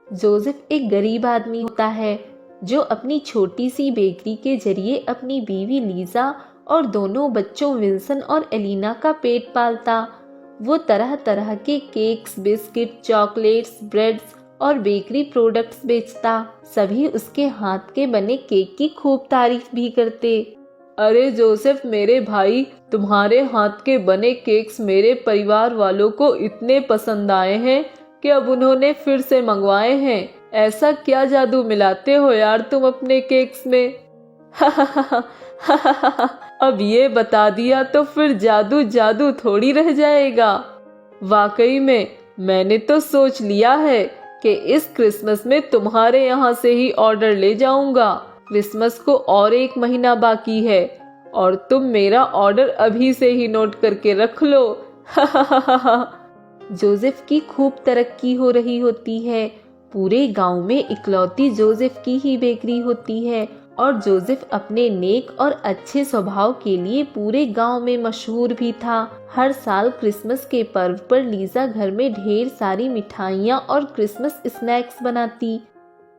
Joseph एक गरीब आदमी होता है जो अपनी छोटी सी बेकरी के जरिए अपनी बीवी लीजा और दोनों बच्चों विल्सन और एलिना का पेट पालता। वो तरह तरह के केक्स, बिस्किट, चॉकलेट्स, ब्रेड्स और बेकरी प्रोडक्ट्स बेचता। सभी उसके हाथ के बने केक की खूब तारीफ भी करते। अरे जोसेफ मेरे भाई, तुम्हारे हाथ के बने केक्स मेरे परिवार वालों को इतने पसंद आए हैं कि अब उन्होंने फिर से मंगवाए हैं। ऐसा क्या जादू मिलाते हो यार तुम अपने केक्स में? अब ये बता दिया तो फिर जादू जादू थोड़ी रह जाएगा। वाकई में मैंने तो सोच लिया है कि इस क्रिसमस में तुम्हारे यहाँ से ही ऑर्डर ले जाऊंगा। क्रिसमस को और 1 महीना बाकी है और तुम मेरा ऑर्डर अभी से ही नोट करके रख लो। जोसेफ की खूब तरक्की हो रही होती है। पूरे गांव में इकलौती जोसेफ की ही बेकरी होती है और जोसेफ अपने नेक और अच्छे स्वभाव के लिए पूरे गांव में मशहूर भी था। हर साल क्रिसमस के पर्व पर लीजा घर में ढेर सारी मिठाइयाँ और क्रिसमस स्नैक्स बनाती।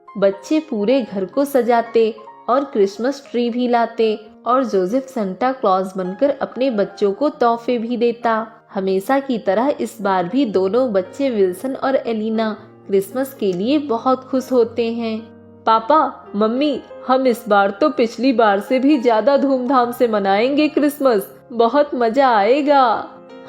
बच्चे पूरे घर को सजाते और क्रिसमस ट्री भी लाते और जोसेफ सांता क्लॉज बनकर अपने बच्चों को तोहफे भी देता। हमेशा की तरह इस बार भी दोनों बच्चे विल्सन और एलिना क्रिसमस के लिए बहुत खुश होते हैं। पापा, मम्मी, हम इस बार तो पिछली बार से भी ज्यादा धूमधाम से मनाएंगे क्रिसमस। बहुत मजा आएगा।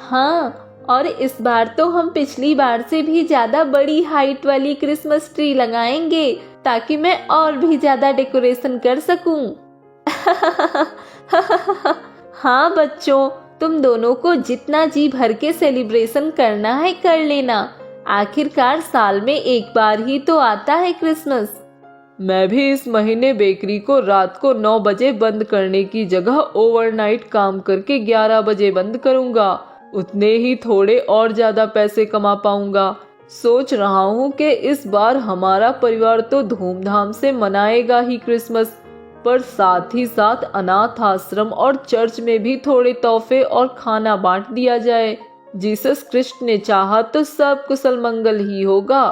हाँ, और इस बार तो हम पिछली बार से भी ज्यादा बड़ी हाइट वाली क्रिसमस ट्री लगाएंगे ताकि मैं और भी ज्यादा डेकोरेशन कर सकूं। हाँ बच्चों, तुम दोनों को जितना जी भर के सेलिब्रेशन करना है कर लेना। आखिरकार साल में एक बार ही तो आता है क्रिसमस। मैं भी इस महीने बेकरी को रात को 9 बजे बंद करने की जगह ओवरनाइट काम करके 11 बजे बंद करूंगा। उतने ही थोड़े और ज्यादा पैसे कमा पाऊंगा। सोच रहा हूँ कि इस बार हमारा परिवार तो धूमधाम से मनाएगा ही क्रिसमस, पर साथ ही साथ अनाथ आश्रम और चर्च में भी थोड़े तोहफे और खाना बांट दिया जाए। जीसस क्रिस्ट ने चाहा तो सब कुशल मंगल ही होगा।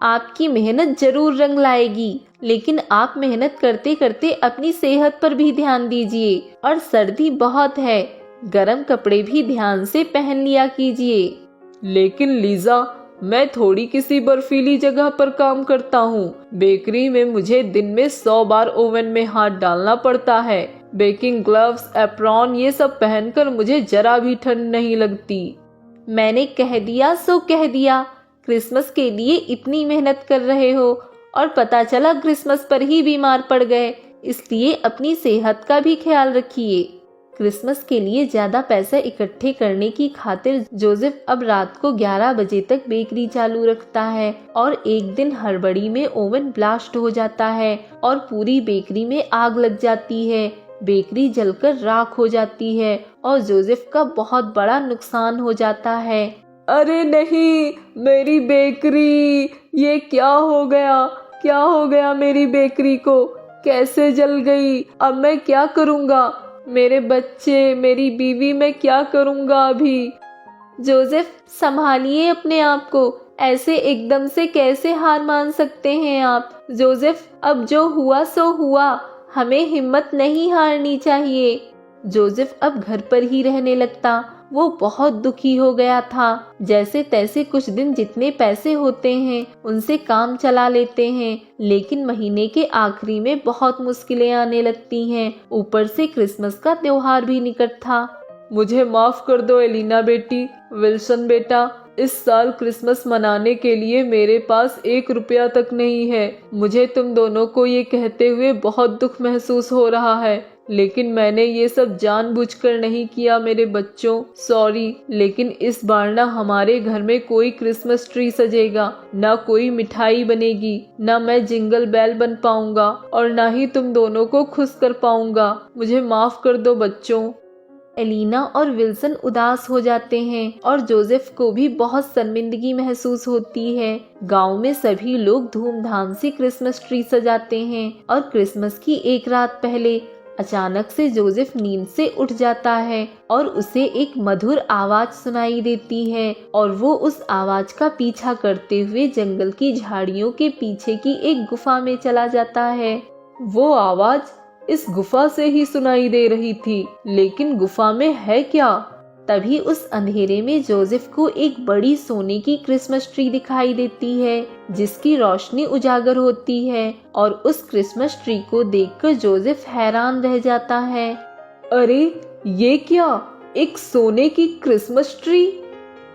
आपकी मेहनत जरूर रंग लाएगी, लेकिन आप मेहनत करते करते अपनी सेहत पर भी ध्यान दीजिए। और सर्दी बहुत है, गर्म कपड़े भी ध्यान से पहन लिया कीजिए। लेकिन लीजा, मैं थोड़ी किसी बर्फीली जगह पर काम करता हूँ। बेकरी में मुझे दिन में 100 बार ओवन में हाथ डालना पड़ता है। बेकिंग ग्लव्स, एप्रॉन, ये सब पहनकर मुझे जरा भी ठंड नहीं लगती। मैंने कह दिया सो कह दिया। क्रिसमस के लिए इतनी मेहनत कर रहे हो और पता चला क्रिसमस पर ही बीमार पड़ गए। इसलिए अपनी सेहत का भी ख्याल रखिए। क्रिसमस के लिए ज्यादा पैसे इकट्ठे करने की खातिर जोसेफ अब रात को 11 बजे तक बेकरी चालू रखता है और एक दिन हड़बड़ी में ओवन ब्लास्ट हो जाता है और पूरी बेकरी में आग लग जाती है। बेकरी जलकर राख हो जाती है और जोसेफ का बहुत बड़ा नुकसान हो जाता है। अरे नहीं, मेरी बेकरी! ये क्या हो गया? क्या हो गया मेरी बेकरी को? कैसे जल गई? अब मैं क्या करूँगा? मेरे बच्चे, मेरी बीवी, मैं क्या करूँगा अभी? जोसेफ, संभालिए अपने आप को। ऐसे एकदम से कैसे हार मान सकते हैं आप? जोसेफ, अब जो हुआ सो हुआ। हमें हिम्मत नहीं हारनी चाहिए। जोसेफ अब घर पर ही रहने लगता। वो बहुत दुखी हो गया था। जैसे तैसे कुछ दिन जितने पैसे होते हैं उनसे काम चला लेते हैं, लेकिन महीने के आखिरी में बहुत मुश्किलें आने लगती हैं। ऊपर से क्रिसमस का त्योहार भी निकट था। मुझे माफ कर दो एलिना बेटी, विल्सन बेटा, इस साल क्रिसमस मनाने के लिए मेरे पास 1 रुपया तक नहीं है। मुझे तुम दोनों को ये कहते हुए बहुत दुख महसूस हो रहा है, लेकिन मैंने ये सब जानबूझकर नहीं किया मेरे बच्चों। सॉरी, लेकिन इस बार ना हमारे घर में कोई क्रिसमस ट्री सजेगा, ना कोई मिठाई बनेगी, ना मैं जिंगल बेल बन पाऊंगा और ना ही तुम दोनों को खुश कर पाऊंगा। मुझे माफ कर दो बच्चों। एलिना और विल्सन उदास हो जाते हैं और जोसेफ को भी बहुत शर्मिंदगी महसूस होती है। गांव में सभी लोग धूमधाम से क्रिसमस ट्री सजाते हैं और क्रिसमस की एक रात पहले अचानक से जोसेफ नींद से उठ जाता है और उसे एक मधुर आवाज सुनाई देती है और वो उस आवाज का पीछा करते हुए जंगल की झाड़ियों के पीछे की एक गुफा में चला जाता है। वो आवाज इस गुफा से ही सुनाई दे रही थी, लेकिन गुफा में है क्या? तभी उस अंधेरे में जोसेफ को एक बड़ी सोने की क्रिसमस ट्री दिखाई देती है जिसकी रोशनी उजागर होती है और उस क्रिसमस ट्री को देखकर जोसेफ हैरान रह जाता है। अरे ये क्या, एक सोने की क्रिसमस ट्री?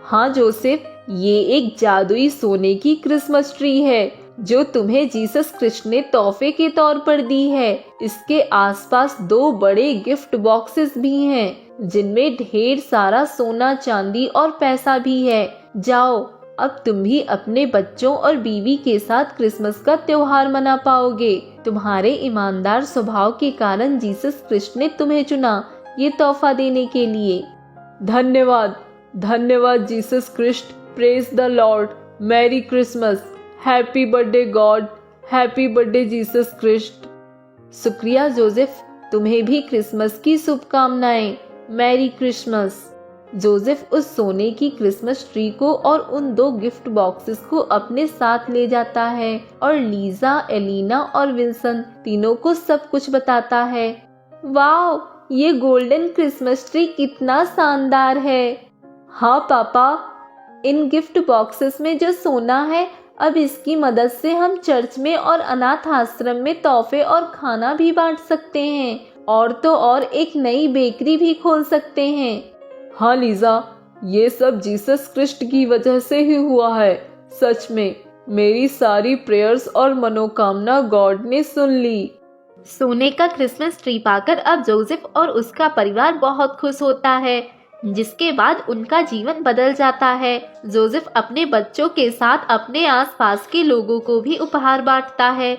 हाँ जोसेफ, ये एक जादुई सोने की क्रिसमस ट्री है जो तुम्हें जीसस क्रिस्ट ने तोहफे के तौर पर दी है। इसके आसपास 2 बड़े गिफ्ट बॉक्सेस भी हैं जिनमें ढेर सारा सोना, चांदी और पैसा भी है। जाओ, अब तुम भी अपने बच्चों और बीवी के साथ क्रिसमस का त्योहार मना पाओगे। तुम्हारे ईमानदार स्वभाव के कारण जीसस क्रिस्ट ने तुम्हें चुना ये तोहफा देने के लिए। धन्यवाद, धन्यवाद Jesus Christ. Praise the Lord. Merry Christmas. Happy birthday God. Happy birthday Jesus Christ. शुक्रिया जोसेफ, तुम्हें भी क्रिसमस की शुभकामनाएं। Merry Christmas. जोसेफ उस सोने की क्रिसमस ट्री को और उन 2 गिफ्ट बॉक्सेस को अपने साथ ले जाता है और लीजा, एलिना और विल्सन तीनों को सब कुछ बताता है। वाओ, ये गोल्डन क्रिसमस ट्री कितना शानदार है। हाँ पापा, इन गिफ्ट बॉक्सेस में जो सोना है, अब इसकी मदद से हम चर्च में और अनाथ आश्रम में तोहफे और खाना भी बांट सकते हैं और तो और एक नई बेकरी भी खोल सकते हैं। हाँ लीजा, ये सब जीसस क्रिस्ट की वजह से ही हुआ है। सच में मेरी सारी प्रेयर्स और मनोकामना गॉड ने सुन ली। सोने का क्रिसमस ट्री पाकर अब जोसेफ और उसका परिवार बहुत खुश होता है, जिसके बाद उनका जीवन बदल जाता है। जोसेफ अपने बच्चों के साथ अपने आसपास के लोगों को भी उपहार बांटता है